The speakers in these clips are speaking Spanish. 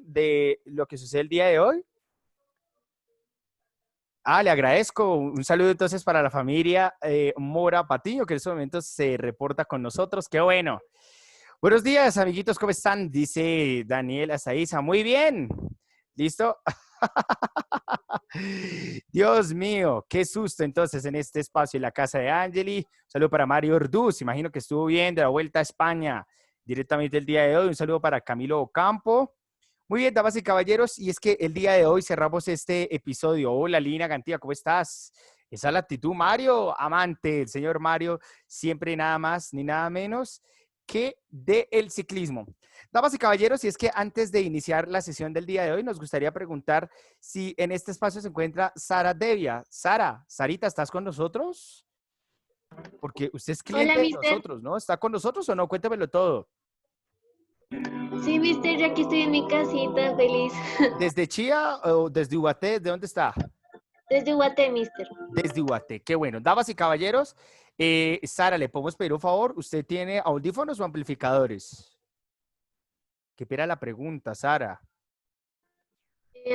de lo que sucede el día de hoy. Le agradezco. Un saludo entonces para la familia Mora Patiño, que en estos momentos se reporta con nosotros. ¡Qué bueno! Buenos días, amiguitos, ¿cómo están? Dice Daniel Azaiza. Muy bien. ¿Listo? Dios mío, qué susto entonces en este espacio en la casa de Angeli. Un saludo para Mario Orduz, imagino que estuvo bien de la Vuelta a España directamente el día de hoy. Un saludo para Camilo Ocampo. Muy bien, damas y caballeros, y es que el día de hoy cerramos este episodio. Hola, Lina Gantía, ¿cómo estás? Esa es la actitud, Mario, amante, el señor Mario, siempre nada más ni nada menos que del ciclismo. Damas y caballeros, y es que antes de iniciar la sesión del día de hoy, nos gustaría preguntar si en este espacio se encuentra Sara Devia. Sara, Sarita, ¿estás con nosotros? Porque usted es Hola, cliente de mister. nosotros, ¿no? ¿Está con nosotros o no? Cuéntemelo todo. Sí, mister, ya aquí estoy en mi casita, feliz. ¿Desde Chía o desde Ubaté? ¿De dónde está? Desde Ubaté, mister. Desde Ubaté. Qué bueno. Damas y caballeros, Sara, ¿le podemos pedir un favor? ¿Usted tiene audífonos o amplificadores? ¿Qué era la pregunta, Sara?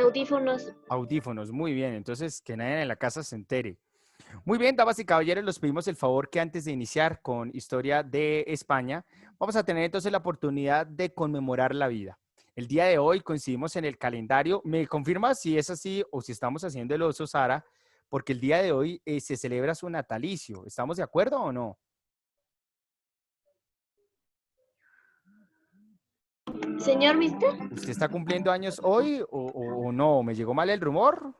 Audífonos. Audífonos, muy bien. Entonces, que nadie en la casa se entere. Muy bien, damas y caballeros, les pedimos el favor que antes de iniciar con Historia de España, vamos a tener entonces la oportunidad de conmemorar la vida. El día de hoy coincidimos en el calendario. ¿Me confirma si es así o si estamos haciendo el oso, Sara? Porque el día de hoy se celebra su natalicio. ¿Estamos de acuerdo o no? Señor, mister. ¿Usted está cumpliendo años hoy o no? ¿Me llegó mal el rumor?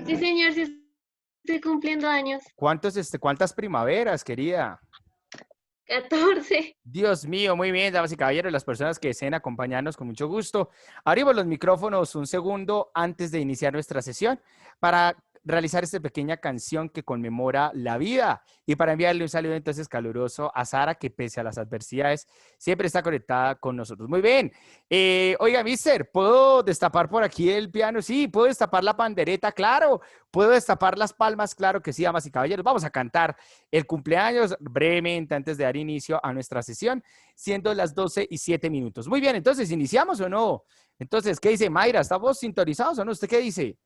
Sí, señor, sí estoy cumpliendo años. ¿Cuántas primaveras, querida? 14. Dios mío, muy bien, damas y caballeros, las personas que deseen acompañarnos con mucho gusto. Abrimos los micrófonos un segundo antes de iniciar nuestra sesión para realizar esta pequeña canción que conmemora la vida y para enviarle un saludo entonces caluroso a Sara, que pese a las adversidades siempre está conectada con nosotros. Muy bien. Oiga, mister, ¿puedo destapar por aquí el piano? Sí, ¿puedo destapar la pandereta? Claro. ¿Puedo destapar las palmas? Claro que sí, damas y caballeros. Vamos a cantar el cumpleaños brevemente antes de dar inicio a nuestra sesión, siendo las 12:07. Muy bien, entonces, ¿iniciamos o no? Entonces, ¿qué dice Mayra? ¿Estamos sintonizados o no? ¿Usted qué dice?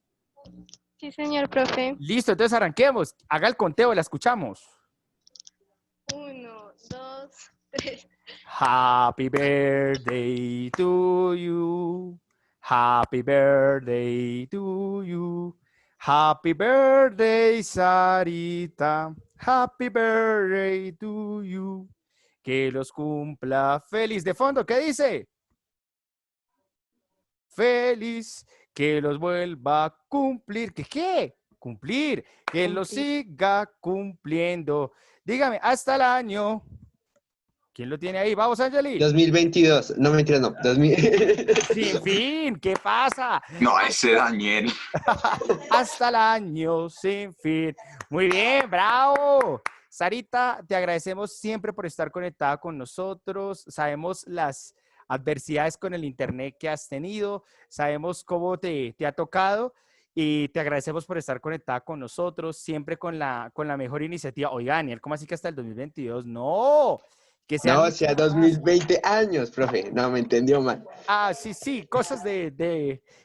Sí, señor profe. Listo, entonces arranquemos. Haga el conteo, la escuchamos. 1, 2, 3. Happy birthday to you. Happy birthday to you. Happy birthday, Sarita. Happy birthday to you. Que los cumpla feliz. De fondo, ¿qué dice? Feliz. Que los vuelva a cumplir. ¿Qué qué? Cumplir. Que los siga cumpliendo. Dígame, hasta el año. ¿Quién lo tiene ahí? Vamos, Angeli. 2022. No, mentira, no. 2000. Sin fin, ¿qué pasa? No, ese Daniel. Hasta el año sin fin. Muy bien, bravo. Sarita, te agradecemos siempre por estar conectada con nosotros. Sabemos las adversidades con el internet que has tenido, sabemos cómo te ha tocado y te agradecemos por estar conectada con nosotros, siempre con la mejor iniciativa. Oiga, Daniel, ¿cómo así que hasta el 2022? No, que sean No, o muchos sea, más. 2020 años, profe. No, me entendió mal. Sí, cosas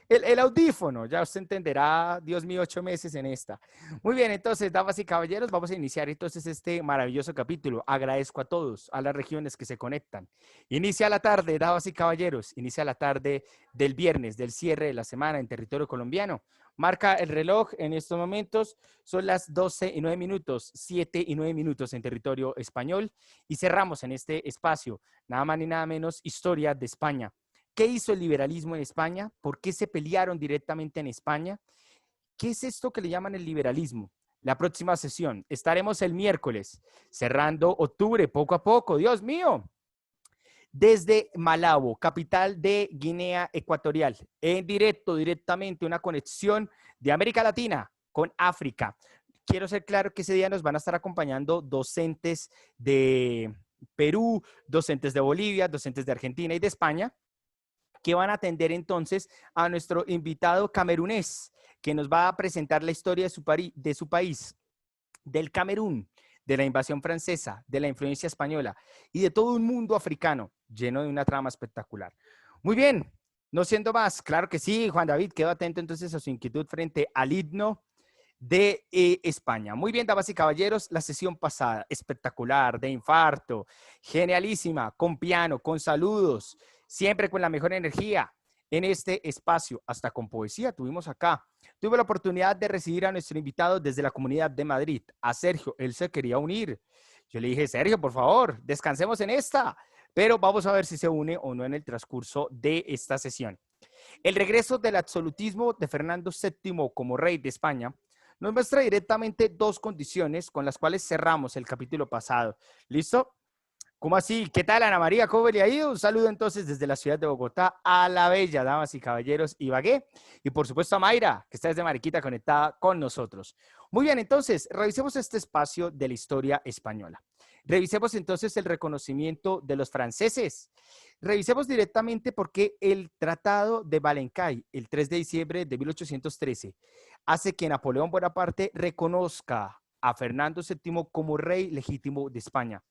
el audífono, ya usted entenderá, Dios mío, 8 meses en esta. Muy bien, entonces, damas y caballeros, vamos a iniciar entonces este maravilloso capítulo. Agradezco a todos, a las regiones que se conectan. Inicia la tarde, damas y caballeros, inicia la tarde del viernes, del cierre de la semana en territorio colombiano. Marca el reloj en estos momentos, son las 12:09, 7:09 en territorio español y cerramos en este espacio nada más ni nada menos, historia de España. ¿Qué hizo el liberalismo en España? ¿Por qué se pelearon directamente en España? ¿Qué es esto que le llaman el liberalismo? La próxima sesión. Estaremos el miércoles, cerrando octubre, poco a poco. Dios mío. Desde Malabo, capital de Guinea Ecuatorial, en directo, directamente, una conexión de América Latina con África. Quiero ser claro que ese día nos van a estar acompañando docentes de Perú, docentes de Bolivia, docentes de Argentina y de España, que van a atender entonces a nuestro invitado camerunés, que nos va a presentar la historia de su país, del Camerún, de la invasión francesa, de la influencia española y de todo un mundo africano lleno de una trama espectacular. Muy bien, No siendo más, claro que sí, Juan David, quedo atento entonces a su inquietud frente al himno de España. Muy bien, damas y caballeros, la sesión pasada, espectacular, de infarto, genialísima, con piano, con saludos, siempre con la mejor energía en este espacio, hasta con poesía tuvimos acá. Tuve la oportunidad de recibir a nuestro invitado desde la Comunidad de Madrid, a Sergio, él se quería unir. Yo le dije, Sergio, por favor, descansemos en esta, pero vamos a ver si se une o no en el transcurso de esta sesión. El regreso del absolutismo de Fernando VII como rey de España nos muestra directamente dos condiciones con las cuales cerramos el capítulo pasado. ¿Listo? ¿Cómo así? ¿Qué tal, Ana María? ¿Cómo le ha ido? Un saludo entonces desde la ciudad de Bogotá a la bella, damas y caballeros, Ibagué. Y por supuesto a Mayra, que está desde Mariquita conectada con nosotros. Muy bien, entonces, revisemos este espacio de la historia española. Revisemos entonces el reconocimiento de los franceses. Revisemos directamente por qué el Tratado de Valencay, el 3 de diciembre de 1813, hace que Napoleón Bonaparte reconozca a Fernando VII como rey legítimo de España.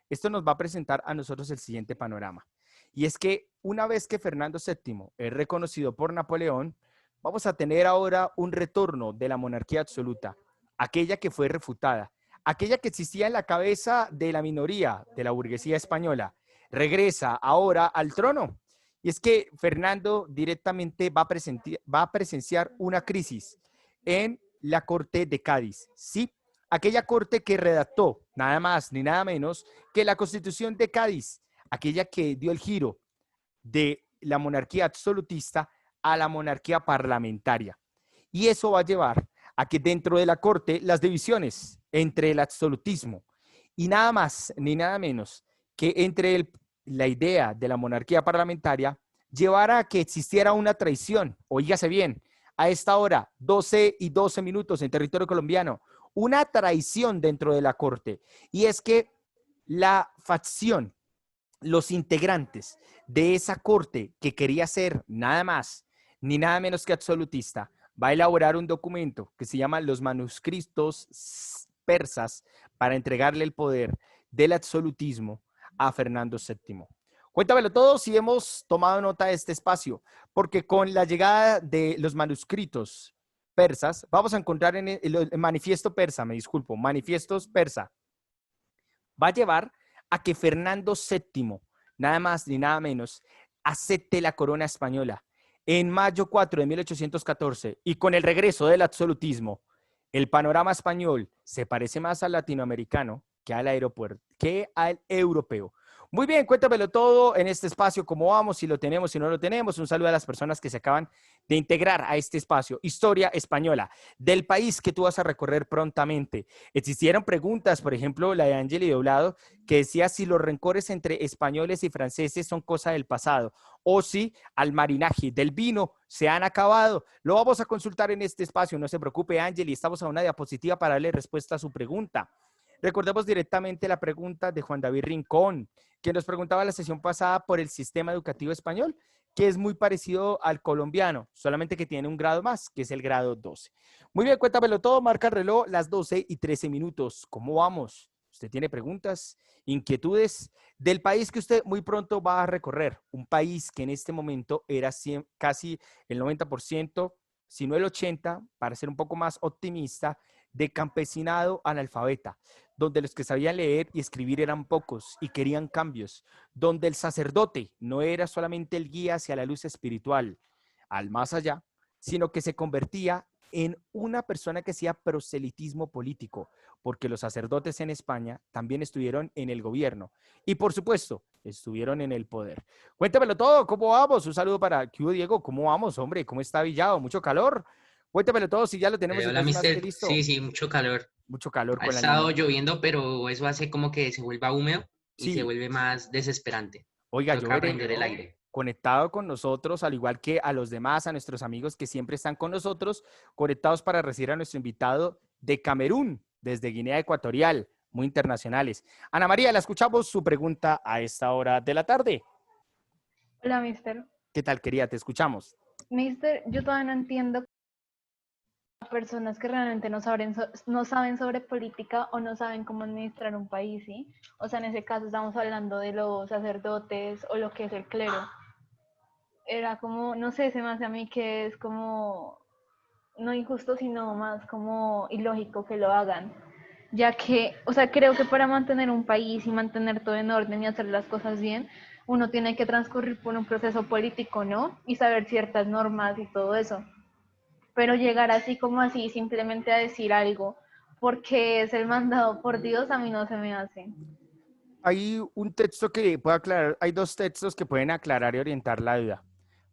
Esto nos va a presentar a nosotros el siguiente panorama. Y es que una vez que Fernando VII es reconocido por Napoleón, vamos a tener ahora un retorno de la monarquía absoluta, aquella que fue refutada, aquella que existía en la cabeza de la minoría de la burguesía española, regresa ahora al trono. Y es que Fernando directamente va a presenciar una crisis en la corte de Cádiz. Sí, aquella corte que redactó nada más ni nada menos que la Constitución de Cádiz, aquella que dio el giro de la monarquía absolutista a la monarquía parlamentaria. Y eso va a llevar a que dentro de la corte las divisiones entre el absolutismo y nada más ni nada menos que entre la idea de la monarquía parlamentaria llevara a que existiera una traición, oígase bien, a esta hora, 12:12 en territorio colombiano, una traición dentro de la corte, y es que la facción, los integrantes de esa corte que quería ser nada más ni nada menos que absolutista, va a elaborar un documento que se llama Los Manuscritos Persas para entregarle el poder del absolutismo a Fernando VII. Cuéntamelo todo si hemos tomado nota de este espacio, porque con la llegada de los manuscritos persas, vamos a encontrar en el manifiesto persa, me disculpo, manifiestos persa, va a llevar a que Fernando VII, nada más ni nada menos, acepte la corona española en mayo 4 de 1814 y con el regreso del absolutismo, el panorama español se parece más al latinoamericano que al europeo. Muy bien, cuéntamelo todo en este espacio, cómo vamos, si lo tenemos, si no lo tenemos. Un saludo a las personas que se acaban de integrar a este espacio. Historia española, del país que tú vas a recorrer prontamente. Existieron preguntas, por ejemplo, la de Ángel Doblado, que decía si los rencores entre españoles y franceses son cosa del pasado o si al marinaje del vino se han acabado. Lo vamos a consultar en este espacio, no se preocupe, Ángel, y estamos a una diapositiva para darle respuesta a su pregunta. Recordemos directamente la pregunta de Juan David Rincón, que nos preguntaba la sesión pasada por el sistema educativo español, que es muy parecido al colombiano, solamente que tiene un grado más, que es el grado 12. Muy bien, cuéntamelo todo, marca el reloj, las 12:13. ¿Cómo vamos? ¿Usted tiene preguntas, inquietudes del país que usted muy pronto va a recorrer? Un país que en este momento era casi el 90%, si no el 80%, para ser un poco más optimista, de campesinado analfabeta, donde los que sabían leer y escribir eran pocos y querían cambios, donde el sacerdote no era solamente el guía hacia la luz espiritual, al más allá, sino que se convertía en una persona que hacía proselitismo político, porque los sacerdotes en España también estuvieron en el gobierno y, por supuesto, estuvieron en el poder. Cuéntamelo todo, ¿cómo vamos? Un saludo para Q, Diego, ¿cómo vamos, hombre? ¿Cómo está Villado? ¿Mucho calor? Cuéntamelo todo, si ya lo tenemos Hola, entonces más que mister. listo. Sí, sí, mucho calor. Mucho calor Ha con la estado niña. lloviendo, pero eso hace como que se vuelva húmedo y se Sí, vuelve más desesperante. oiga, yo Toca veré prender el aire. conectado con nosotros, al igual que a los demás, a nuestros amigos que siempre están con nosotros, conectados para recibir a nuestro invitado de Camerún, desde Guinea Ecuatorial, muy internacionales. Ana María, la escuchamos su pregunta a esta hora de la tarde. Hola, mister. ¿Qué tal, querida? Te escuchamos. Mister, yo todavía no entiendo a personas que realmente no saben sobre política o no saben cómo administrar un país, ¿sí? O sea, en ese caso estamos hablando de los sacerdotes o lo que es el clero. era como, no sé, se me hace a mí que es como, no injusto, sino más como ilógico que lo hagan, ya que, o sea, creo que para mantener un país y mantener todo en orden y hacer las cosas bien, uno tiene que transcurrir por un proceso político, ¿no? Y saber ciertas normas y todo eso. Pero llegar así como así, simplemente a decir algo, porque es el mandado por Dios, a mí no se me hace. Hay un texto que puede aclarar, hay dos textos que pueden aclarar y orientar la duda.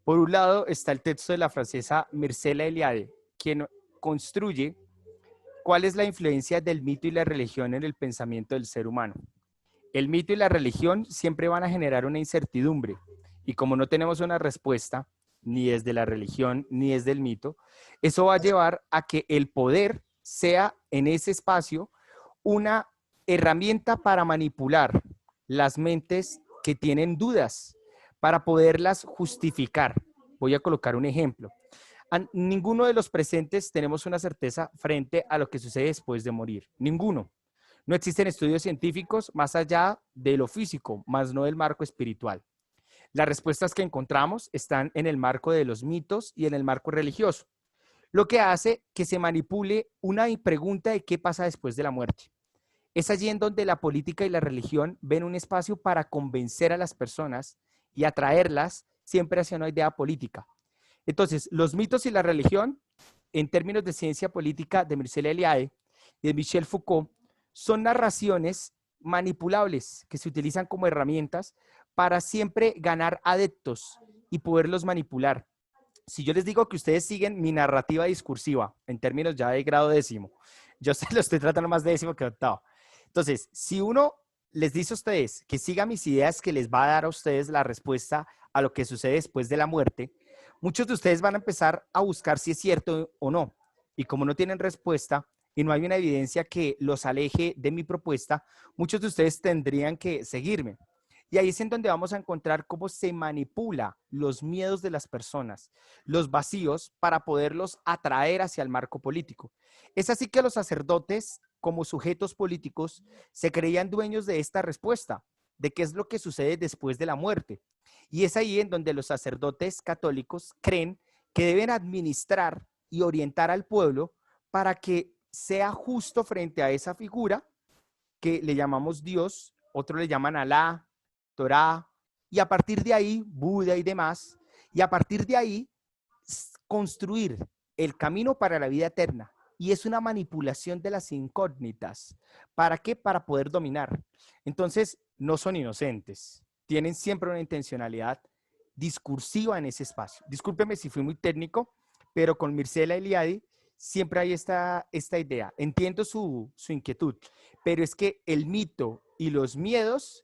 Por un lado está el texto de la francesa Mircea Eliade, quien construye cuál es la influencia del mito y la religión en el pensamiento del ser humano. El mito y la religión siempre van a generar una incertidumbre y como no tenemos una respuesta, ni desde la religión ni desde el mito, eso va a llevar a que el poder sea en ese espacio una herramienta para manipular las mentes que tienen dudas, para poderlas justificar. Voy a colocar un ejemplo. Ninguno de los presentes tenemos una certeza frente a lo que sucede después de morir. Ninguno. No existen estudios científicos más allá de lo físico, más no del marco espiritual. Las respuestas que encontramos están en el marco de los mitos y en el marco religioso, lo que hace que se manipule una pregunta de qué pasa después de la muerte. Es allí en donde la política y la religión ven un espacio para convencer a las personas y atraerlas siempre hacia una idea política. Entonces, los mitos y la religión, en términos de ciencia política de Mircea Eliade y de Michel Foucault, son narraciones manipulables que se utilizan como herramientas para siempre ganar adeptos y poderlos manipular. Si yo les digo que ustedes siguen mi narrativa discursiva en términos ya de grado décimo, yo se lo estoy tratando más de décimo que octavo. Entonces, si uno les dice a ustedes que sigan mis ideas que les va a dar a ustedes la respuesta a lo que sucede después de la muerte, muchos de ustedes van a empezar a buscar si es cierto o no. Y como no tienen respuesta y no hay una evidencia que los aleje de mi propuesta, muchos de ustedes tendrían que seguirme. Y ahí es en donde vamos a encontrar cómo se manipula los miedos de las personas, los vacíos, para poderlos atraer hacia el marco político. Es así que los sacerdotes, como sujetos políticos, se creían dueños de esta respuesta, de qué es lo que sucede después de la muerte. Y es ahí en donde los sacerdotes católicos creen que deben administrar y orientar al pueblo para que sea justo frente a esa figura que le llamamos Dios, otros le llaman Alá, Torá, y a partir de ahí, Buda y demás, y a partir de ahí, construir el camino para la vida eterna. Y es una manipulación de las incógnitas. ¿Para qué? Para poder dominar. Entonces, no son inocentes. Tienen siempre una intencionalidad discursiva en ese espacio. Discúlpeme si fui muy técnico, pero con Mircea Eliade siempre hay esta idea. Entiendo su inquietud, pero es que el mito y los miedos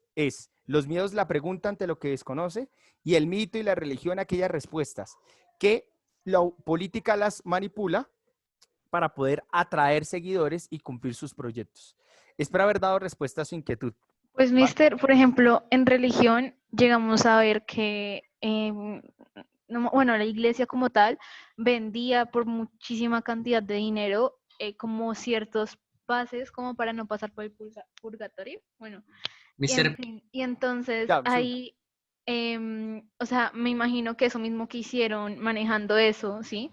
los miedos la pregunta ante lo que desconoce y el mito y la religión aquellas respuestas que la política las manipula para poder atraer seguidores y cumplir sus proyectos. Espero haber dado respuesta a su inquietud. Pues, mister, por ejemplo, en religión llegamos a ver que, bueno, la iglesia como tal vendía por muchísima cantidad de dinero como ciertos pases como para no pasar por el purgatorio. Bueno, Mister, y entonces Ya, sí. ahí, o sea, me imagino que eso mismo que hicieron manejando eso, ¿sí?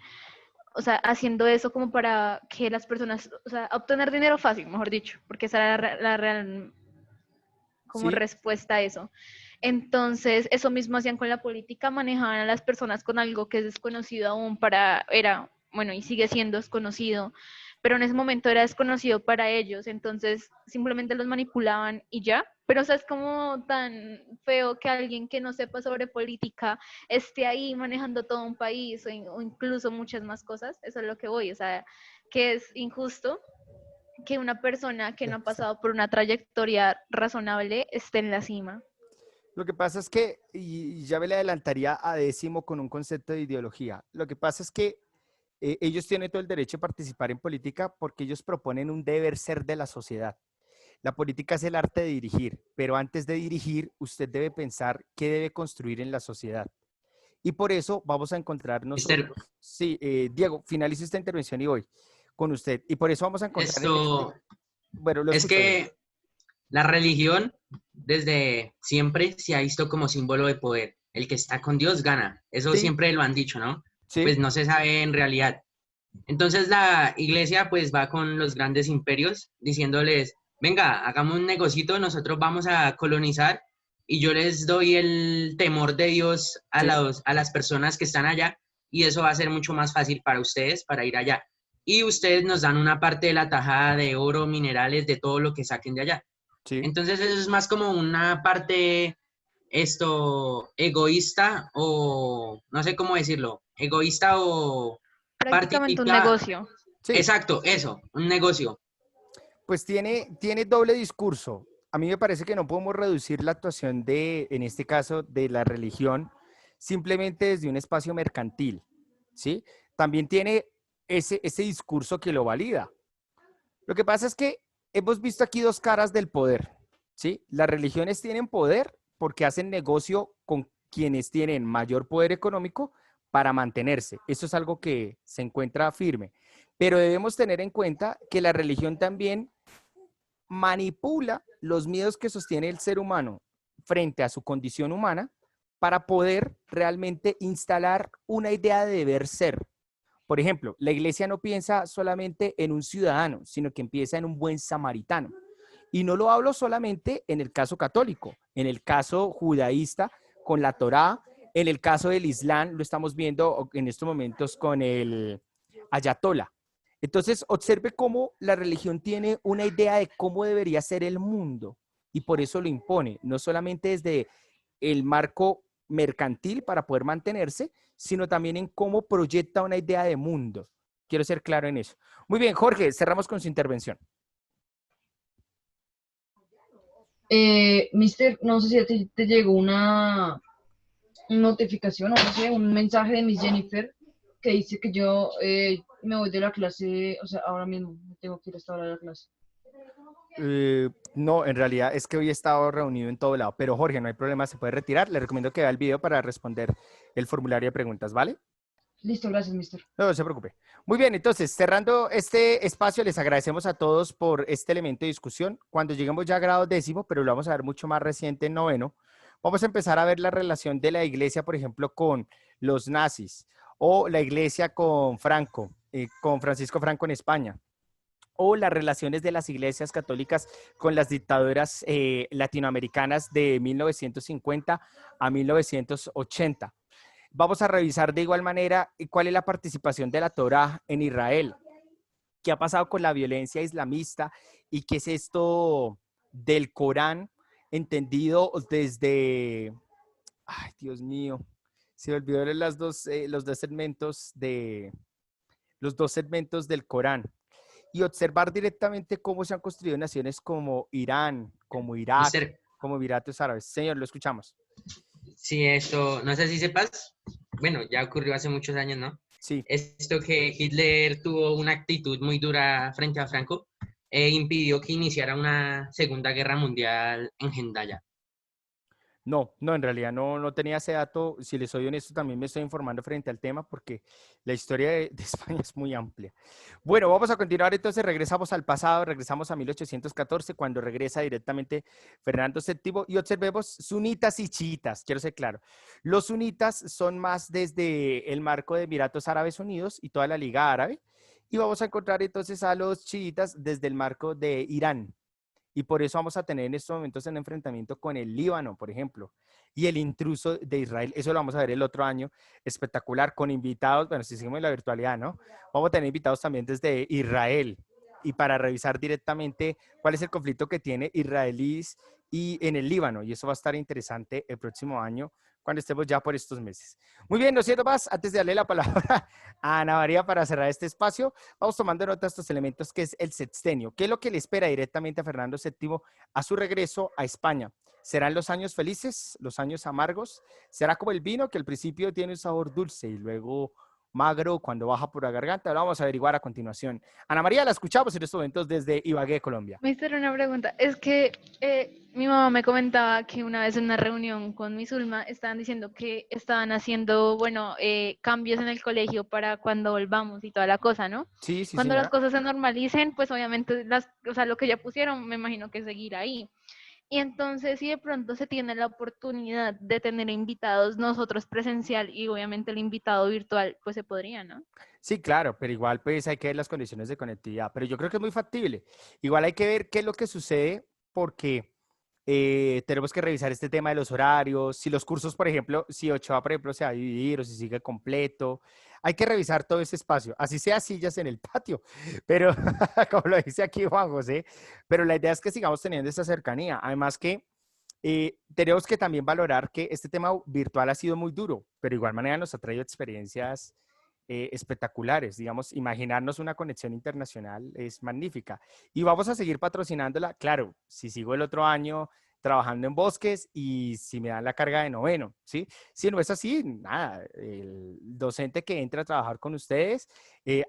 O sea, haciendo eso como para que las personas, o sea, obtener dinero fácil, mejor dicho, porque esa era la real como Sí. respuesta a eso. Entonces, eso mismo hacían con la política, manejaban a las personas con algo que es desconocido aún bueno, y sigue siendo desconocido, pero en ese momento era desconocido para ellos, entonces simplemente los manipulaban y ya. Pero, o sea, es como tan feo que alguien que no sepa sobre política esté ahí manejando todo un país o incluso muchas más cosas, eso es lo que voy, o sea, que es injusto que una persona que no ha pasado por una trayectoria razonable esté en la cima. Lo que pasa es que, y ya me le adelantaría a décimo con un concepto de ideología, lo que pasa es que ellos tienen todo el derecho a participar en política porque ellos proponen un deber ser de la sociedad. La política es el arte de dirigir, pero antes de dirigir, usted debe pensar qué debe construir en la sociedad. Y por eso vamos a encontrar nosotros. Sí, Diego, finalizo esta intervención y voy con usted. Y por eso vamos a encontrar. Bueno, lo es escucho, Diego. que la religión desde siempre se ha visto como símbolo de poder. el que está con Dios gana. Eso Sí. siempre lo han dicho, ¿no? Sí, Pues no se sabe en realidad. Entonces la iglesia pues va con los grandes imperios diciéndoles, venga, hagamos un negocito, nosotros vamos a colonizar y yo les doy el temor de Dios a sí. a las personas que están allá y eso va a ser mucho más fácil para ustedes para ir allá. Y ustedes nos dan una parte de la tajada de oro, minerales, de todo lo que saquen de allá. Sí. Entonces eso es más como una parte egoísta o no sé cómo decirlo, egoísta o Prácticamente un participa. negocio. Sí. Exacto, eso, un negocio. Pues tiene doble discurso. A mí me parece que no podemos reducir la actuación en este caso, de la religión, simplemente desde un espacio mercantil, ¿sí? También tiene ese discurso que lo valida. Lo que pasa es que hemos visto aquí dos caras del poder, ¿sí? Las religiones tienen poder porque hacen negocio con quienes tienen mayor poder económico para mantenerse. Eso es algo que se encuentra firme. Pero debemos tener en cuenta que la religión también manipula los miedos que sostiene el ser humano frente a su condición humana para poder realmente instalar una idea de deber ser. Por ejemplo, la iglesia no piensa solamente en un ciudadano, sino que empieza en un buen samaritano. Y no lo hablo solamente en el caso católico, en el caso judaísta con la Torá, en el caso del Islam, lo estamos viendo en estos momentos con el Ayatollah. Entonces, observe cómo la religión tiene una idea de cómo debería ser el mundo y por eso lo impone, no solamente desde el marco mercantil para poder mantenerse, sino también en cómo proyecta una idea de mundo. Quiero ser claro en eso. Muy bien, Jorge, cerramos con su intervención. Mister, no sé si a ti te llegó una notificación o no sé, un mensaje de Miss Jennifer que dice que yo me voy de la clase, o sea, ahora mismo me tengo que ir a esta hora de la clase. No, en realidad es que hoy he estado reunido en todo lado, pero Jorge, no hay problema, se puede retirar. Le recomiendo que vea el video para responder el formulario de preguntas, ¿vale? Listo, gracias, mister. No se preocupe. Muy bien, entonces, cerrando este espacio, les agradecemos a todos por este elemento de discusión. Cuando lleguemos ya a grado décimo, pero lo vamos a ver mucho más reciente en noveno, vamos a empezar a ver la relación de la iglesia, por ejemplo, con los nazis, o la iglesia con Franco, con Francisco Franco en España, o las relaciones de las iglesias católicas con las dictaduras latinoamericanas de 1950 a 1980. Vamos a revisar de igual manera cuál es la participación de la Torá en Israel, qué ha pasado con la violencia islamista y qué es esto del Corán entendido desde, ay Dios mío, se me olvidó los dos segmentos del Corán y observar directamente cómo se han construido naciones como Irán, como Irak, Mister, como Emiratos Árabes. Señor, lo escuchamos. sí, esto, no sé si sepas, bueno, ya ocurrió hace muchos años, ¿no? Sí. Esto que Hitler tuvo una actitud muy dura frente a Franco, impidió que iniciara una Segunda Guerra Mundial en Hendaya. No, en realidad no tenía ese dato. Si les soy honesto, también me estoy informando frente al tema porque la historia de España es muy amplia. Bueno, vamos a continuar entonces. Regresamos al pasado, regresamos a 1814, cuando regresa directamente Fernando VII y observemos sunitas y chiitas. Quiero ser claro. Los sunitas son más desde el marco de Emiratos Árabes Unidos y toda la Liga Árabe. Y vamos a encontrar entonces a los chiitas desde el marco de Irán. Y por eso vamos a tener en estos momentos un enfrentamiento con el Líbano, por ejemplo, y el intruso de Israel. Eso lo vamos a ver el otro año, espectacular, con invitados, bueno, si seguimos en la virtualidad, ¿no? Vamos a tener invitados también desde Israel y para revisar directamente cuál es el conflicto que tiene israelíes y en el Líbano. Y eso va a estar interesante el próximo año cuando estemos ya por estos meses. Muy bien, no siento más, antes de darle la palabra a Ana María para cerrar este espacio, vamos tomando nota de estos elementos que es el sextenio. ¿Qué es lo que le espera directamente a Fernando VII a su regreso a España? ¿Serán los años felices, los años amargos? ¿Será como el vino que al principio tiene un sabor dulce y luego magro cuando baja por la garganta? Lo vamos a averiguar a continuación. Ana María, la escuchamos en estos momentos desde Ibagué, Colombia. Mister, una pregunta. Es que mi mamá me comentaba que una vez en una reunión con mi Zulma estaban diciendo que estaban haciendo, bueno, cambios en el colegio para cuando volvamos y toda la cosa, ¿no? Sí, sí, Cuando las señora. cosas se normalicen, pues obviamente o sea, lo que ya pusieron, me imagino que seguirá ahí. Y entonces, si de pronto se tiene la oportunidad de tener invitados, nosotros presencial y obviamente el invitado virtual, pues se podría, ¿no? Sí, claro, pero igual pues hay que ver las condiciones de conectividad, pero yo creo que es muy factible. Igual hay que ver qué es lo que sucede porque tenemos que revisar este tema de los horarios, si los cursos, por ejemplo, si Ochoa, por ejemplo, se va a dividir o si sigue completo. Hay que revisar todo ese espacio, así sea sillas en el patio, pero como lo dice aquí Juan José, pero la idea es que sigamos teniendo esta cercanía. Además que tenemos que también valorar que este tema virtual ha sido muy duro, pero de igual manera nos ha traído experiencias espectaculares. Digamos, imaginarnos una conexión internacional es magnífica. Y vamos a seguir patrocinándola, claro, si sigo el otro año trabajando en bosques y si me dan la carga de noveno, ¿sí? Si no es así, nada, el docente que entra a trabajar con ustedes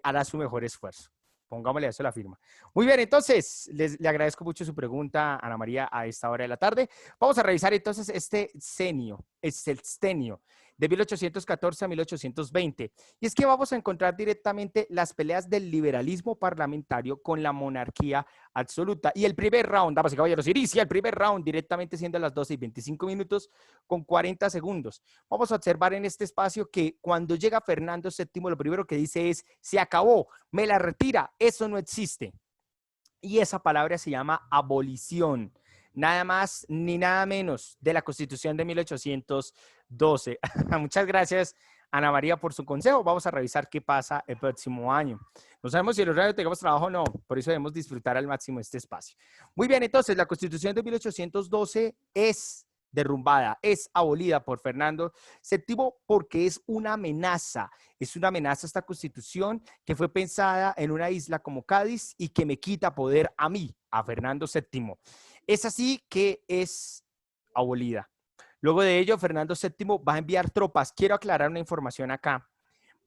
hará su mejor esfuerzo. Pongámosle a eso la firma. Muy bien, entonces, le agradezco mucho su pregunta, Ana María, a esta hora de la tarde. Vamos a revisar entonces este cenio, el stenio, de 1814 a 1820. Y es que vamos a encontrar directamente las peleas del liberalismo parlamentario con la monarquía absoluta. Y el primer round, damas y caballeros, inicia el primer round directamente siendo las 12:25 con 40 segundos. Vamos a observar en este espacio que cuando llega Fernando VII, lo primero que dice es, se acabó, me la retira, eso no existe. Y esa palabra se llama abolición. Nada más ni nada menos de la Constitución de 1812. Muchas gracias, Ana María, por su consejo. Vamos a revisar qué pasa el próximo año. No sabemos si el horario tengamos trabajo o no, por eso debemos disfrutar al máximo este espacio. Muy bien, entonces, la Constitución de 1812 es derrumbada, es abolida por Fernando VII porque es una amenaza esta Constitución que fue pensada en una isla como Cádiz y que me quita poder a mí, a Fernando VII. Es así que es abolida. Luego de ello, Fernando VII va a enviar tropas. Quiero aclarar una información acá.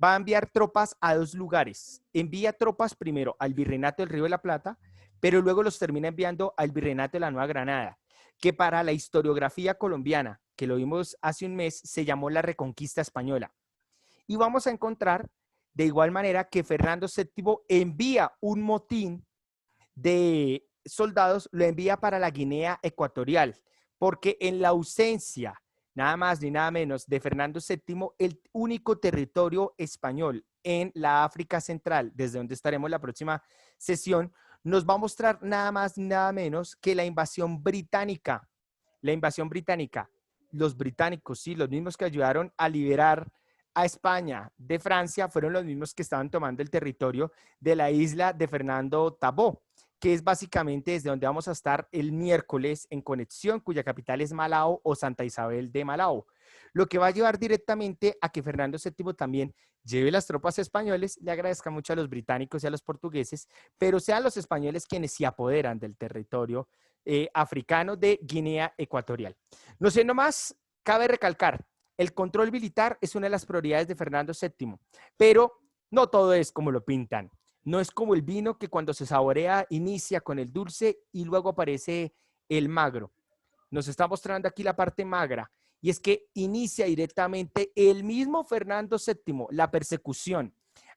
Va a enviar tropas a dos lugares. Envía tropas primero al Virreinato del Río de la Plata, pero luego los termina enviando al Virreinato de la Nueva Granada, que para la historiografía colombiana, que lo vimos hace un mes, se llamó la Reconquista Española. Y vamos a encontrar de igual manera que Fernando VII envía un motín de soldados, lo envía para la Guinea Ecuatorial, porque en la ausencia, nada más ni nada menos, de Fernando VII, el único territorio español en la África Central, desde donde estaremos la próxima sesión, nos va a mostrar nada más ni nada menos que la invasión británica. La invasión británica. Los británicos, sí, los mismos que ayudaron a liberar a España de Francia, fueron los mismos que estaban tomando el territorio de la isla de Fernando Tabó, que es básicamente desde donde vamos a estar el miércoles en conexión, cuya capital es Malao o Santa Isabel de Malao. Lo que va a llevar directamente a que Fernando VII también lleve las tropas españoles, le agradezca mucho a los británicos y a los portugueses, pero sean los españoles quienes se apoderan del territorio africano de Guinea Ecuatorial. No sé, nomás cabe recalcar, el control militar es una de las prioridades de Fernando VII, pero no todo es como lo pintan. No es como el vino que cuando se saborea inicia con el dulce y luego aparece el magro. Nos está mostrando aquí la parte magra y es que inicia directamente el mismo Fernando VII la persecución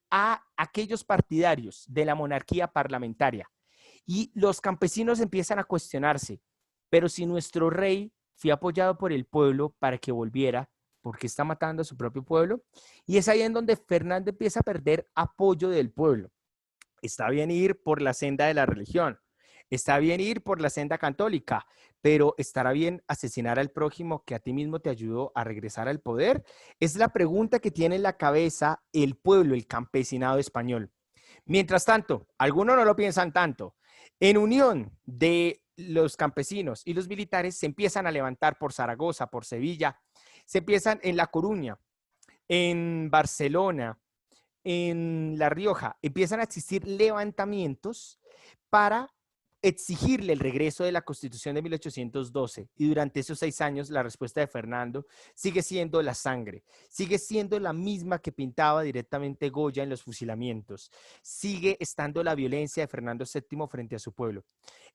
a aquellos partidarios de la monarquía parlamentaria. Y los campesinos empiezan a cuestionarse, pero si nuestro rey fue apoyado por el pueblo para que volviera, ¿por qué está matando a su propio pueblo? Y es ahí en donde Fernando empieza a perder apoyo del pueblo. Está bien ir por la senda de la religión, está bien ir por la senda católica, pero ¿estará bien asesinar al prójimo que a ti mismo te ayudó a regresar al poder? Es la pregunta que tiene en la cabeza el pueblo, el campesinado español. Mientras tanto, algunos no lo piensan tanto. En unión de los campesinos y los militares se empiezan a levantar por Zaragoza, por Sevilla, se empiezan en La Coruña, en Barcelona, en La Rioja, empiezan a existir levantamientos para exigirle el regreso de la Constitución de 1812 y durante esos 6 años la respuesta de Fernando sigue siendo la sangre, sigue siendo la misma que pintaba directamente Goya en los fusilamientos, sigue estando la violencia de Fernando VII frente a su pueblo.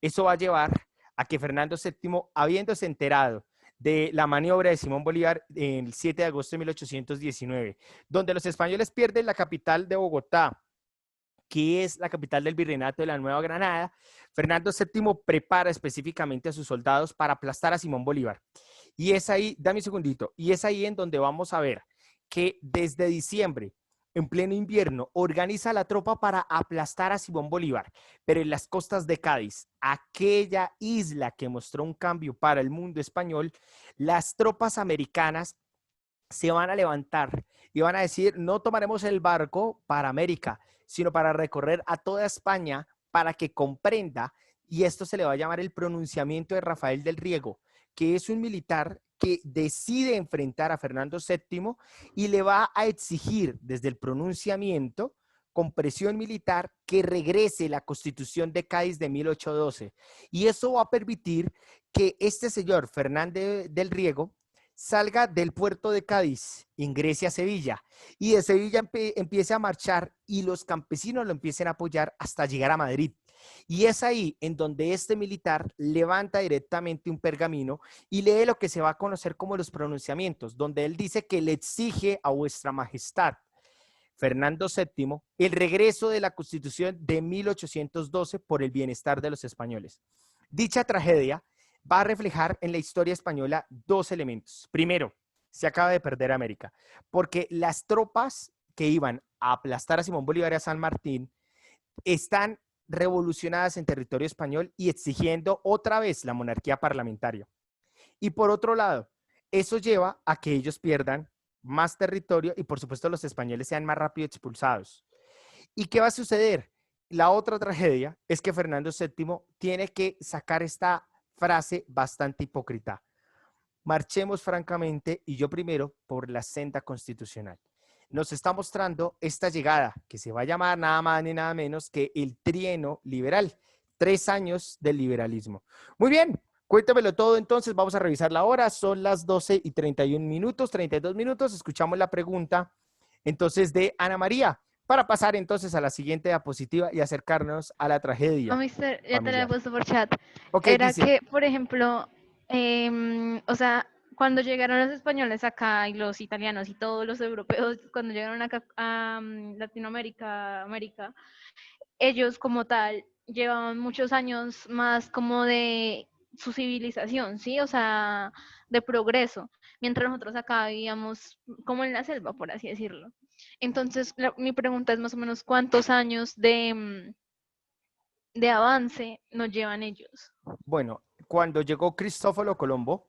Eso va a llevar a que Fernando VII, habiéndose enterado de la maniobra de Simón Bolívar el 7 de agosto de 1819, donde los españoles pierden la capital de Bogotá, que es la capital del virreinato de la Nueva Granada, Fernando VII prepara específicamente a sus soldados para aplastar a Simón Bolívar. Y es ahí, dame un segundito, y es ahí en donde vamos a ver que desde diciembre, en pleno invierno, organiza la tropa para aplastar a Simón Bolívar, pero en las costas de Cádiz, aquella isla que mostró un cambio para el mundo español, las tropas americanas se van a levantar y van a decir, no tomaremos el barco para América, sino para recorrer a toda España para que comprenda, y esto se le va a llamar el pronunciamiento de Rafael del Riego, que es un militar que decide enfrentar a Fernando VII y le va a exigir desde el pronunciamiento, con presión militar, que regrese la Constitución de Cádiz de 1812. Y eso va a permitir que este señor, Fernández del Riego, salga del puerto de Cádiz, ingrese a Sevilla y de Sevilla empiece a marchar y los campesinos lo empiecen a apoyar hasta llegar a Madrid. Y es ahí en donde este militar levanta directamente un pergamino y lee lo que se va a conocer como los pronunciamientos, donde él dice que le exige a vuestra majestad, Fernando VII, el regreso de la Constitución de 1812 por el bienestar de los españoles. Dicha tragedia va a reflejar en la historia española dos elementos. Primero, se acaba de perder América, porque las tropas que iban a aplastar a Simón Bolívar y a San Martín están revolucionadas en territorio español y exigiendo otra vez la monarquía parlamentaria. Y por otro lado, eso lleva a que ellos pierdan más territorio y por supuesto los españoles sean más rápido expulsados. ¿Y qué va a suceder? La otra tragedia es que Fernando VII tiene que sacar esta frase bastante hipócrita. Marchemos francamente y yo primero por la senda constitucional. Nos está mostrando esta llegada que se va a llamar nada más ni nada menos que el trienio liberal. 3 años del liberalismo. Muy bien, cuéntamelo todo entonces. Vamos a revisar la hora. Son las 12:31 minutos, 32 minutos. Escuchamos la pregunta entonces de Ana María para pasar entonces a la siguiente diapositiva y acercarnos a la tragedia. No, mister, ya te la he familiar. puesto por chat. Ok, Era dice, que, por ejemplo, o sea, cuando llegaron los españoles acá y los italianos y todos los europeos, cuando llegaron acá a Latinoamérica, América, ellos como tal llevaban muchos años más como de su civilización, ¿sí? O sea, de progreso, mientras nosotros acá vivíamos como en la selva, por así decirlo. Entonces, mi pregunta es más o menos cuántos años de avance nos llevan ellos. bueno, cuando llegó Cristóforo Colombo,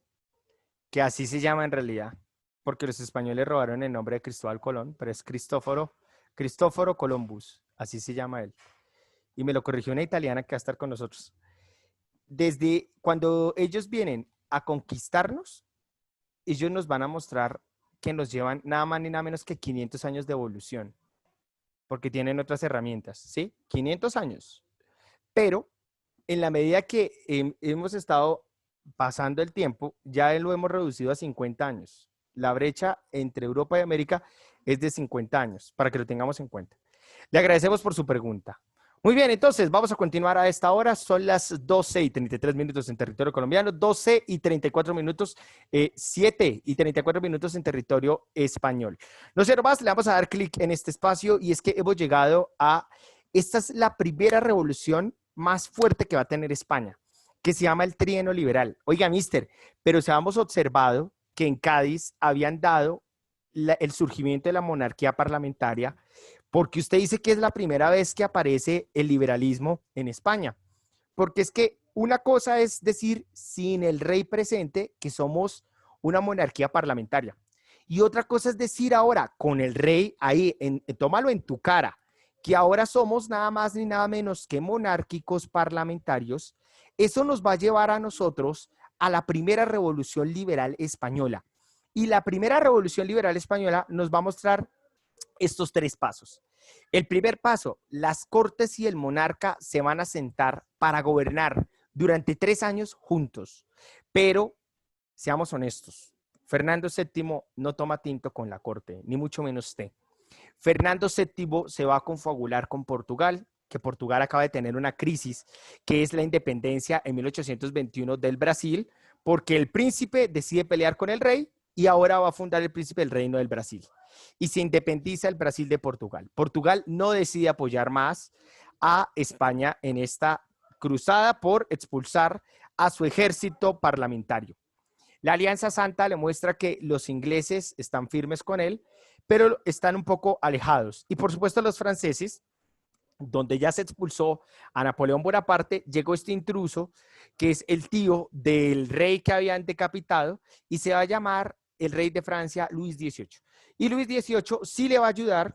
que así se llama en realidad, porque los españoles robaron el nombre de Cristóbal Colón, pero es Cristóforo Columbus, así se llama él. Y me lo corrigió una italiana que va a estar con nosotros. Desde cuando ellos vienen a conquistarnos, ellos nos van a mostrar que nos llevan nada más ni nada menos que 500 años de evolución, porque tienen otras herramientas, ¿sí? 500 años. Pero en la medida que hemos estado pasando el tiempo, ya lo hemos reducido a 50 años. La brecha entre Europa y América es de 50 años, para que lo tengamos en cuenta. Le agradecemos por su pregunta. Muy bien, entonces vamos a continuar a esta hora. Son las 12:33 minutos en territorio colombiano, 12:34 minutos, 7:34 minutos en territorio español. No sé más, le vamos a dar clic en este espacio y es que hemos llegado a, esta es la primera revolución más fuerte que va a tener España, que se llama el trienio liberal. Oiga, mister, pero se hemos observado que en Cádiz habían dado el surgimiento de la monarquía parlamentaria, porque usted dice que es la primera vez que aparece el liberalismo en España. Porque es que una cosa es decir, sin el rey presente, que somos una monarquía parlamentaria. Y otra cosa es decir ahora, con el rey ahí, tómalo en tu cara, que ahora somos nada más ni nada menos que monárquicos parlamentarios. Eso nos va a llevar a nosotros a la primera revolución liberal española. Y la primera revolución liberal española nos va a mostrar estos 3 pasos. El primer paso, las cortes y el monarca se van a sentar para gobernar durante 3 años juntos. Pero, seamos honestos, Fernando VII no toma tinto con la corte, ni mucho menos té. Fernando VII se va a confabular con Portugal, que Portugal acaba de tener una crisis, que es la independencia en 1821 del Brasil, porque el príncipe decide pelear con el rey y ahora va a fundar el príncipe del Reino del Brasil. Y se independiza el Brasil de Portugal. Portugal no decide apoyar más a España en esta cruzada por expulsar a su ejército parlamentario. La Alianza Santa le muestra que los ingleses están firmes con él, pero están un poco alejados. Y por supuesto los franceses, donde ya se expulsó a Napoleón Bonaparte, llegó este intruso, que es el tío del rey que habían decapitado, y se va a llamar el rey de Francia, Luis XVIII. Y Luis XVIII sí le va a ayudar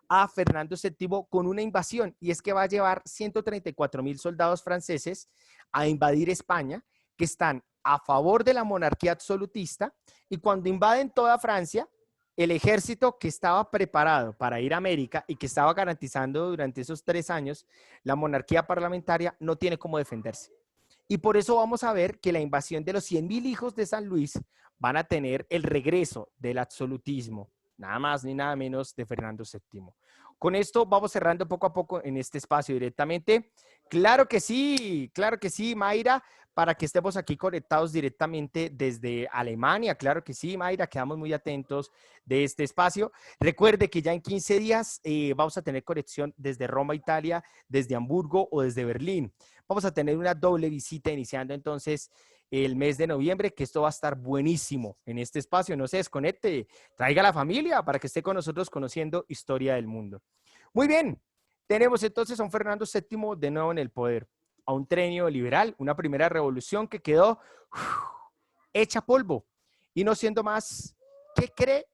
a Fernando VII con una invasión, y es que va a llevar 134,000 soldados franceses a invadir España, que están a favor de la monarquía absolutista, y cuando invaden toda Francia, el ejército que estaba preparado para ir a América y que estaba garantizando durante esos 3 años la monarquía parlamentaria no tiene cómo defenderse. Y por eso vamos a ver que la invasión de los 100,000 hijos de San Luis van a tener el regreso del absolutismo, nada más ni nada menos de Fernando VII. Con esto vamos cerrando poco a poco en este espacio directamente. Claro que sí, Mayra, para que estemos aquí conectados directamente desde Alemania. Claro que sí, Mayra, quedamos muy atentos de este espacio. Recuerde que ya en 15 días vamos a tener conexión desde Roma, Italia, desde Hamburgo o desde Berlín. Vamos a tener una doble visita iniciando entonces el mes de noviembre, que esto va a estar buenísimo en este espacio. No se desconecte, traiga a la familia para que esté con nosotros conociendo historia del mundo. Muy bien, tenemos entonces a un Fernando VII de nuevo en el poder, a un tren neoliberal, una primera revolución que quedó hecha polvo. Y no siendo más, ¿qué cree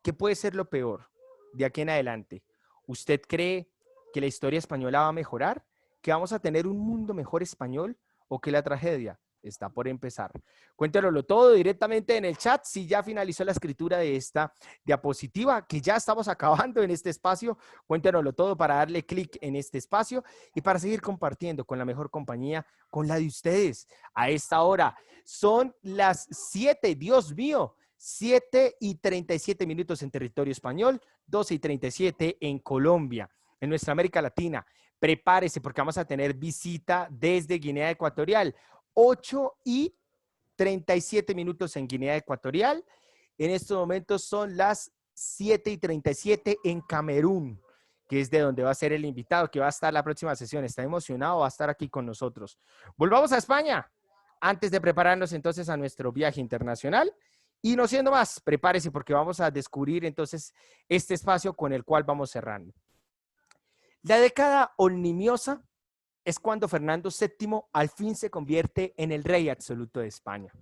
que puede ser lo peor de aquí en adelante? ¿Usted cree que la historia española va a mejorar? ¿Que vamos a tener un mundo mejor español? ¿O que la tragedia está por empezar? Cuéntenoslo todo directamente en el chat si ya finalizó la escritura de esta diapositiva, que ya estamos acabando en este espacio. Cuéntenoslo todo para darle clic en este espacio y para seguir compartiendo con la mejor compañía, con la de ustedes. A esta hora son las 7, Dios mío, 7:37 en territorio español, 12:37 en Colombia, en nuestra América Latina. Prepárese porque vamos a tener visita desde Guinea Ecuatorial. 8:37 en Guinea Ecuatorial. En estos momentos son las 7:37 en Camerún, que es de donde va a ser el invitado, que va a estar la próxima sesión. Está emocionado, va a estar aquí con nosotros. Volvamos a España, antes de prepararnos entonces a nuestro viaje internacional. Y no siendo más, prepárese porque vamos a descubrir entonces este espacio con el cual vamos cerrando. La década olnimiosa es cuando Fernando VII al fin se convierte en el rey absoluto de España.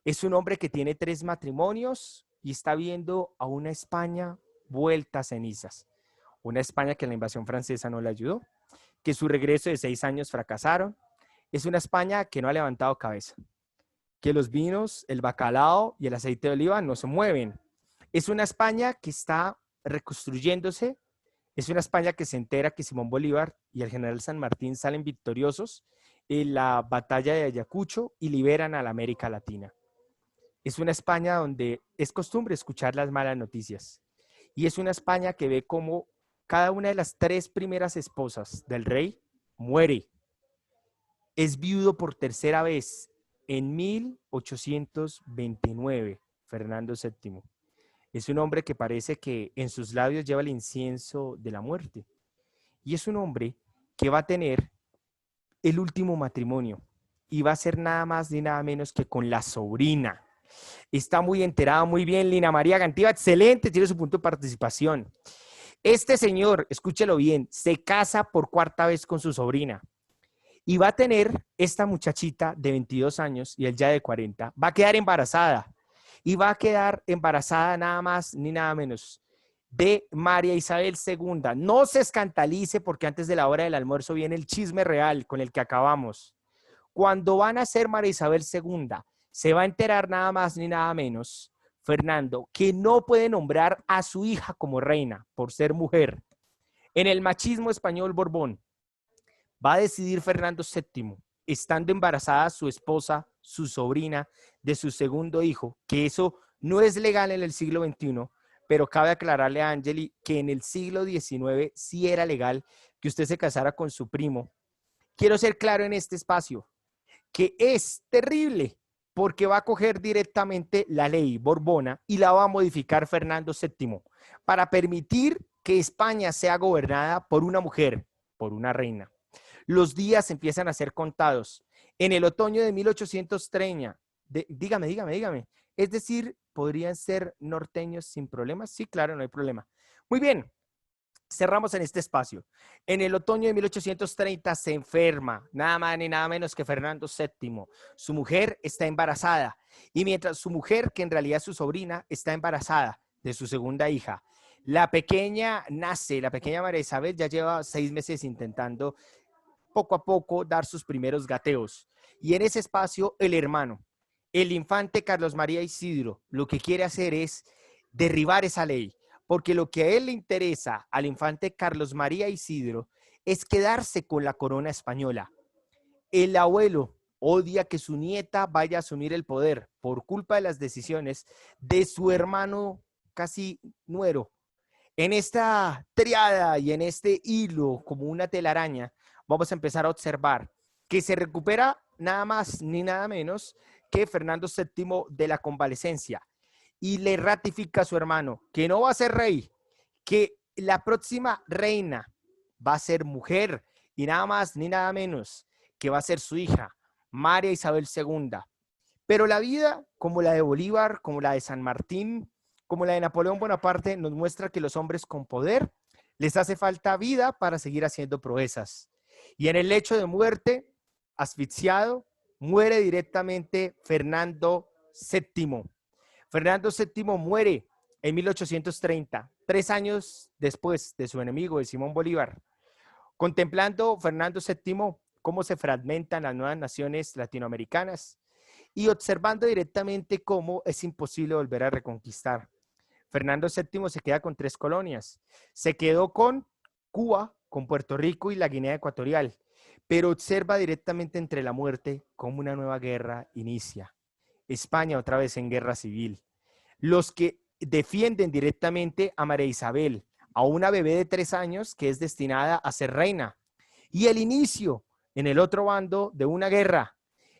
Es un hombre que tiene 3 matrimonios y está viendo a una España vuelta a cenizas. Una España que la invasión francesa no le ayudó, que su regreso de 6 años fracasaron. Es una España que no ha levantado cabeza, que los vinos, el bacalao y el aceite de oliva no se mueven. Es una España que está reconstruyéndose. Es una España que se entera que Simón Bolívar y el general San Martín salen victoriosos en la batalla de Ayacucho y liberan a la América Latina. Es una España donde es costumbre escuchar las malas noticias. Y es una España que ve cómo cada una de las 3 primeras esposas del rey muere. Es viudo por tercera vez en 1829, Fernando VII. Es un hombre que parece que en sus labios lleva el incienso de la muerte. Y es un hombre que va a tener el último matrimonio y va a ser nada más ni nada menos que con la sobrina. Está muy enterado, muy bien, Lina María Gantiva, excelente, tiene su punto de participación. Este señor, escúchelo bien, se casa por 4ª vez con su sobrina y va a tener esta muchachita de 22 años y él ya de 40, va a quedar embarazada. Y va a quedar embarazada nada más ni nada menos de María Isabel II. No se escandalice porque antes de la hora del almuerzo viene el chisme real con el que acabamos. Cuando van a ser María Isabel II, se va a enterar nada más ni nada menos, Fernando, que no puede nombrar a su hija como reina por ser mujer. En el machismo español Borbón, va a decidir Fernando VII, estando embarazada su esposa, su sobrina, de su segundo hijo, que eso no es legal en el siglo XXI, pero cabe aclararle a Angeli que en el siglo XIX sí era legal que usted se casara con su primo. Quiero ser claro en este espacio, que es terrible porque va a coger directamente la ley Borbona y la va a modificar Fernando VII para permitir que España sea gobernada por una mujer, por una reina. Los días empiezan a ser contados. En el otoño de 1830, dígame. Es decir, ¿podrían ser norteños sin problemas? Sí, claro, no hay problema. Muy bien. Cerramos en este espacio. En el otoño de 1830 se enferma, nada más ni nada menos que Fernando VII. Su mujer está embarazada y mientras su mujer, que en realidad es su sobrina, está embarazada de su segunda hija. La pequeña nace, la pequeña María Isabel ya lleva 6 meses intentando poco a poco dar sus primeros gateos. Y en ese espacio el hermano, el infante Carlos María Isidro, lo que quiere hacer es derribar esa ley. Porque lo que a él le interesa, al infante Carlos María Isidro, es quedarse con la corona española. El abuelo odia que su nieta vaya a asumir el poder por culpa de las decisiones de su hermano casi nuero. En esta triada y en este hilo, como una telaraña, vamos a empezar a observar que se recupera nada más ni nada menos que Fernando VII de la convalecencia. Y le ratifica a su hermano que no va a ser rey, que la próxima reina va a ser mujer y nada más ni nada menos que va a ser su hija, María Isabel II. Pero la vida, como la de Bolívar, como la de San Martín, como la de Napoleón Bonaparte, nos muestra que los hombres con poder les hace falta vida para seguir haciendo proezas. Y en el lecho de muerte, asfixiado, muere directamente Fernando VII. Fernando VII muere en 1830, 3 años después de su enemigo, de Simón Bolívar. Contemplando Fernando VII cómo se fragmentan las nuevas naciones latinoamericanas y observando directamente cómo es imposible volver a reconquistar. Fernando VII se queda con 3 colonias. Se quedó con Cuba, con Puerto Rico y la Guinea Ecuatorial, pero observa directamente entre la muerte cómo una nueva guerra inicia. España otra vez en guerra civil. Los que defienden directamente a María Isabel, a una bebé de 3 años que es destinada a ser reina. Y el inicio en el otro bando de una guerra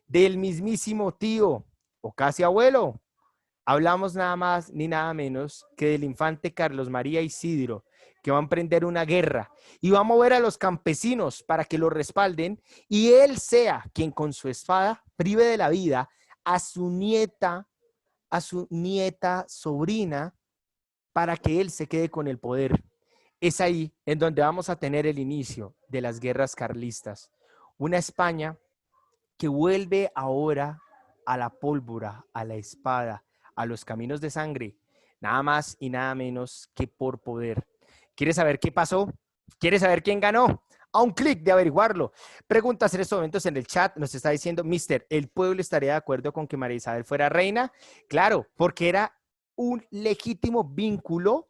del mismísimo tío o casi abuelo. Hablamos nada más ni nada menos que del infante Carlos María Isidro, que va a emprender una guerra y va a mover a los campesinos para que lo respalden y él sea quien con su espada prive de la vida a su nieta sobrina, para que él se quede con el poder. Es ahí en donde vamos a tener el inicio de las guerras carlistas. Una España que vuelve ahora a la pólvora, a la espada, a los caminos de sangre, nada más y nada menos que por poder. ¿Quieres saber qué pasó? ¿Quieres saber quién ganó? A un clic de averiguarlo. Preguntas en estos momentos en el chat. Nos está diciendo, Mister, ¿el pueblo estaría de acuerdo con que María Isabel fuera reina? Claro, porque era un legítimo vínculo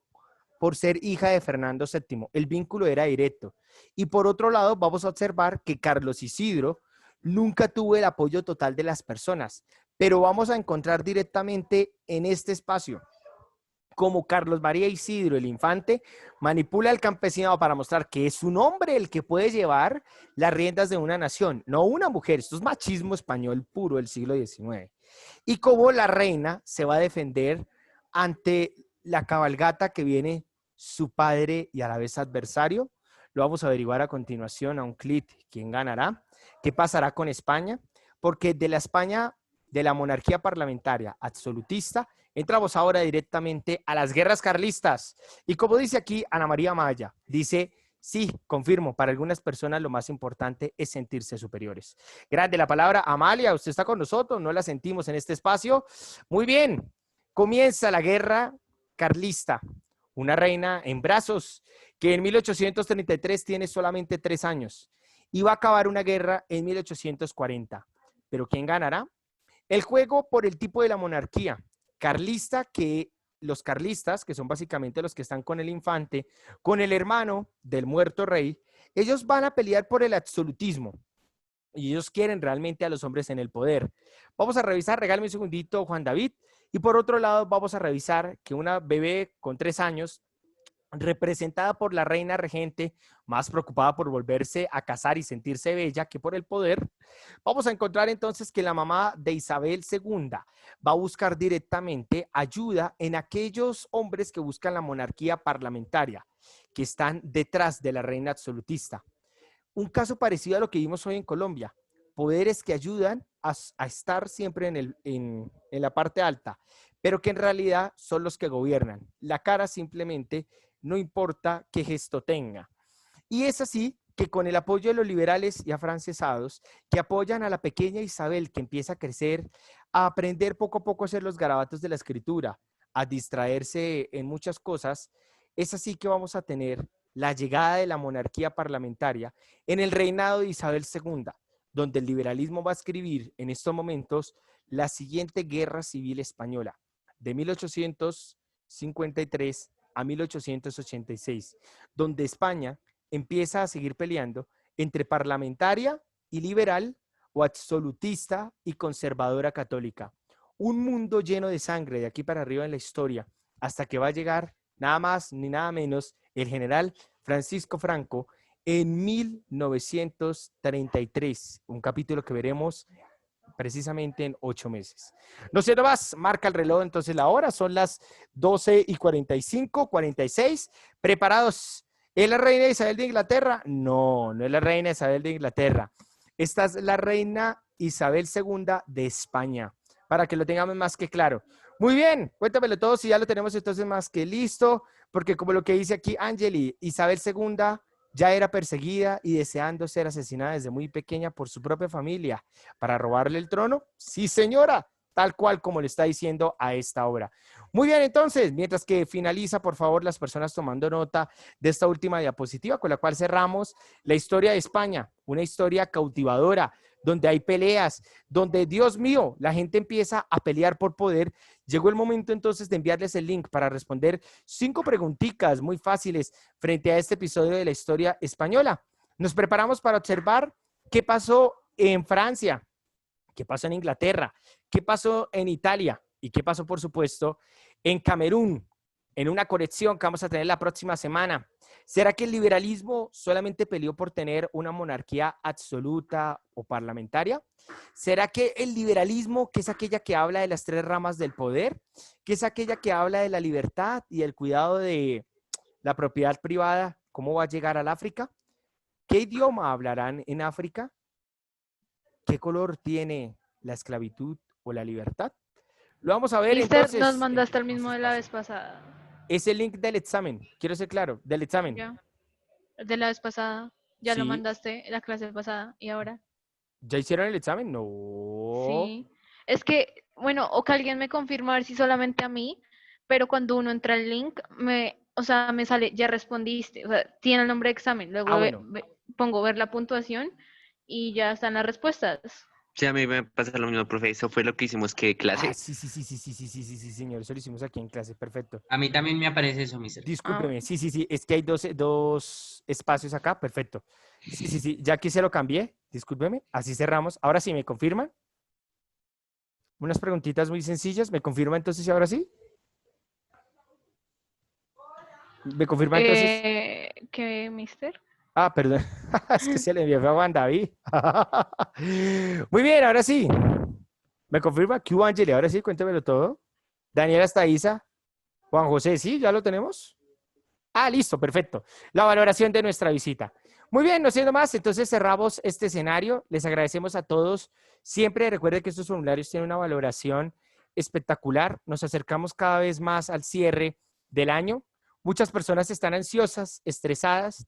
por ser hija de Fernando VII. El vínculo era directo. Y por otro lado, vamos a observar que Carlos Isidro nunca tuvo el apoyo total de las personas. Pero vamos a encontrar directamente en este espacio como Carlos María Isidro, el infante, manipula al campesinado para mostrar que es un hombre el que puede llevar las riendas de una nación, no una mujer. Esto es machismo español puro del siglo XIX. Y como la reina se va a defender ante la cabalgata que viene su padre y a la vez adversario. Lo vamos a averiguar a continuación a un clic quién ganará, qué pasará con España, porque de la España de la monarquía parlamentaria absolutista, entramos ahora directamente a las guerras carlistas. Y como dice aquí Ana María Maya, dice, sí, confirmo, para algunas personas lo más importante es sentirse superiores. Grande la palabra. Amalia, usted está con nosotros, no la sentimos en este espacio. Muy bien, comienza la guerra carlista. Una reina en brazos que en 1833 tiene solamente 3 años y va a acabar una guerra en 1840. ¿Pero quién ganará? El juego por el tipo de la monarquía carlista, que los carlistas, que son básicamente los que están con el infante, con el hermano del muerto rey, ellos van a pelear por el absolutismo y ellos quieren realmente a los hombres en el poder. Vamos a revisar, regálame un segundito, Juan David, y por otro lado vamos a revisar que una bebé con 3 años representada por la reina regente, más preocupada por volverse a casar y sentirse bella que por el poder, vamos a encontrar entonces que la mamá de Isabel II va a buscar directamente ayuda en aquellos hombres que buscan la monarquía parlamentaria, que están detrás de la reina absolutista. Un caso parecido a lo que vimos hoy en Colombia, poderes que ayudan a estar siempre en la parte alta, pero que en realidad son los que gobiernan. La cara simplemente no importa qué gesto tenga. Y es así que con el apoyo de los liberales y afrancesados que apoyan a la pequeña Isabel, que empieza a crecer, a aprender poco a poco a hacer los garabatos de la escritura, a distraerse en muchas cosas, es así que vamos a tener la llegada de la monarquía parlamentaria en el reinado de Isabel II, donde el liberalismo va a escribir en estos momentos la siguiente guerra civil española, de 1853 a 1886, donde España empieza a seguir peleando entre parlamentaria y liberal o absolutista y conservadora católica. Un mundo lleno de sangre de aquí para arriba en la historia, hasta que va a llegar nada más ni nada menos el general Francisco Franco en 1933, un capítulo que veremos precisamente en 8 meses. No siendo más, marca el reloj entonces la hora, son las 12:45, 46. ¿Preparados? ¿Es la reina Isabel de Inglaterra? No, no es la reina Isabel de Inglaterra. Esta es la reina Isabel II de España, para que lo tengamos más que claro. Muy bien, cuéntamelo todo si ya lo tenemos entonces más que listo, porque como lo que dice aquí Angeli, Isabel II ya era perseguida y deseando ser asesinada desde muy pequeña por su propia familia para robarle el trono. Sí, señora, tal cual como le está diciendo a esta obra. Muy bien, entonces, mientras que finaliza, por favor, las personas tomando nota de esta última diapositiva con la cual cerramos la historia de España, una historia cautivadora, donde hay peleas, donde, Dios mío, la gente empieza a pelear por poder. Llegó el momento entonces de enviarles el link para responder 5 preguntitas muy fáciles frente a este episodio de la historia española. Nos preparamos para observar qué pasó en Francia, qué pasó en Inglaterra, qué pasó en Italia y qué pasó, por supuesto, en Camerún, en una conexión que vamos a tener la próxima semana. ¿Será que el liberalismo solamente peleó por tener una monarquía absoluta o parlamentaria? ¿Será que el liberalismo, que es aquella que habla de las 3 ramas del poder, que es aquella que habla de la libertad y el cuidado de la propiedad privada, cómo va a llegar al África? ¿Qué idioma hablarán en África? ¿Qué color tiene la esclavitud o la libertad? Lo vamos a ver Mister, entonces. nos mandaste el mismo de la vez pasada. Es el link del examen, quiero ser claro, del examen. ¿Ya? De la vez pasada. Ya lo Sí. mandaste en la clase pasada. ¿Y ahora? ¿Ya hicieron el examen? No. Sí. Es que, bueno, o que alguien me confirma a ver si solamente a mí, pero cuando uno entra al link, o sea, me sale, ya respondiste, o sea, tiene el nombre de examen. Luego Bueno. pongo ver la puntuación y ya están las respuestas. Sí, a mí me pasa lo mismo, profe. Eso fue lo que hicimos, ¿qué clase? Ah, sí, señor. Eso lo hicimos aquí en clase. Perfecto. A mí también me aparece eso, mister. Discúlpeme. Sí. Es que hay dos espacios acá. Perfecto. Sí. Ya aquí se lo cambié. Discúlpeme. Así cerramos. Ahora sí, ¿me confirman? Unas preguntitas muy sencillas. ¿Me confirma entonces y ahora sí? ¿Me confirma entonces? ¿Qué, mister? Ah, perdón. Es que se le envió a Juan David. Muy bien, ahora sí. ¿Me confirma? ¿Qué hubo, Angeli? Ahora sí, cuéntamelo todo. Daniela Estaiza. Juan José, ¿sí? ¿Ya lo tenemos? Ah, listo, perfecto. La valoración de nuestra visita. Muy bien, no siendo más, entonces cerramos este escenario. Les agradecemos a todos. Siempre recuerden que estos formularios tienen una valoración espectacular. Nos acercamos cada vez más al cierre del año. Muchas personas están ansiosas, estresadas.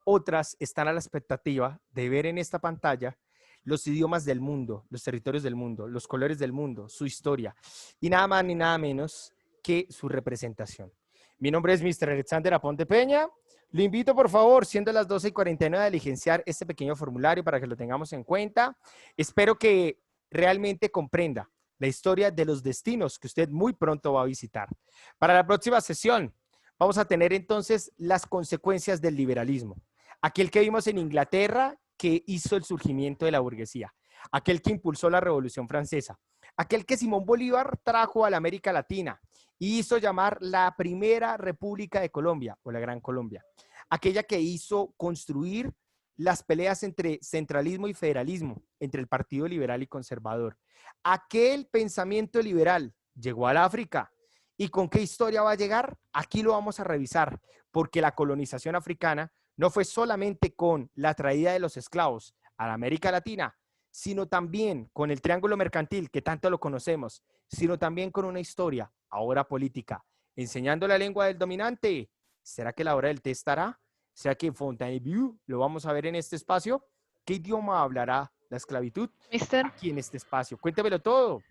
Otras están a la expectativa de ver en esta pantalla los idiomas del mundo, los territorios del mundo, los colores del mundo, su historia y nada más ni nada menos que su representación. Mi nombre es Mr. Alexander Aponte Peña. Le invito, por favor, siendo las 12:49, a diligenciar este pequeño formulario para que lo tengamos en cuenta. Espero que realmente comprenda la historia de los destinos que usted muy pronto va a visitar. Para la próxima sesión vamos a tener entonces las consecuencias del liberalismo. Aquel que vimos en Inglaterra, que hizo el surgimiento de la burguesía. Aquel que impulsó la Revolución Francesa. Aquel que Simón Bolívar trajo a la América Latina y hizo llamar la primera República de Colombia, o la Gran Colombia, aquella que hizo construir las peleas entre centralismo y federalismo, entre el Partido Liberal y Conservador. Aquel pensamiento liberal llegó al África. ¿Y con qué historia va a llegar? Aquí lo vamos a revisar, porque la colonización africana no fue solamente con la traída de los esclavos a la América Latina, sino también con el triángulo mercantil, que tanto lo conocemos, sino también con una historia, ahora política, enseñando la lengua del dominante. ¿Será que la hora del té estará? ¿Será que Fontainebleau lo vamos a ver en este espacio? ¿Qué idioma hablará la esclavitud Mister, aquí en este espacio? Cuéntemelo todo.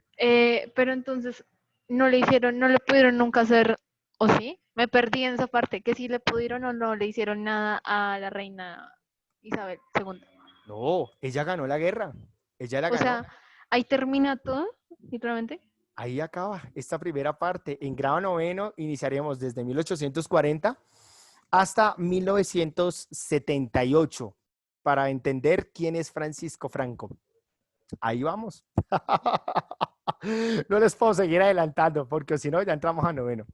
pero entonces no le pudieron nunca hacer, ¿o sí? Me perdí en esa parte, que sí le pudieron o no le hicieron nada a la reina Isabel II. No, ella ganó la guerra. Ella la O ganó. sea, ahí termina todo, literalmente. Ahí acaba esta primera parte. En grado noveno iniciaremos desde 1840 hasta 1978 para entender quién es Francisco Franco. Ahí vamos. No les puedo seguir adelantando porque si no ya entramos a noveno.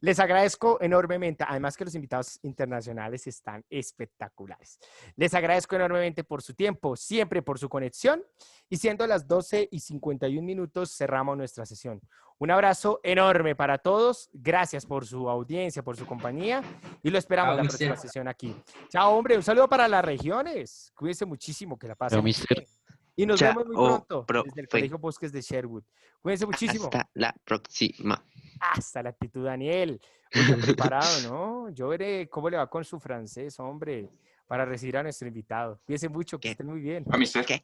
Les agradezco enormemente, además que los invitados internacionales están espectaculares. Les agradezco enormemente por su tiempo, siempre por su conexión y siendo las 12:51 cerramos nuestra sesión. Un abrazo enorme para todos. Gracias por su audiencia, por su compañía y lo esperamos Chao, la próxima mister. sesión aquí. Chao, hombre. Un saludo para las regiones. Cuídense muchísimo, que la pasen Chao, muy mister. bien. Y nos Chao, vemos muy pronto desde el profe. Colegio Bosques de Sherwood. Cuídense muchísimo. Hasta la próxima. Hasta la actitud, Daniel. Oye, preparado, ¿no? Yo veré cómo le va con su francés, hombre, para recibir a nuestro invitado. Cuídense mucho, que ¿Qué? estén muy bien. A mister. ¿Qué?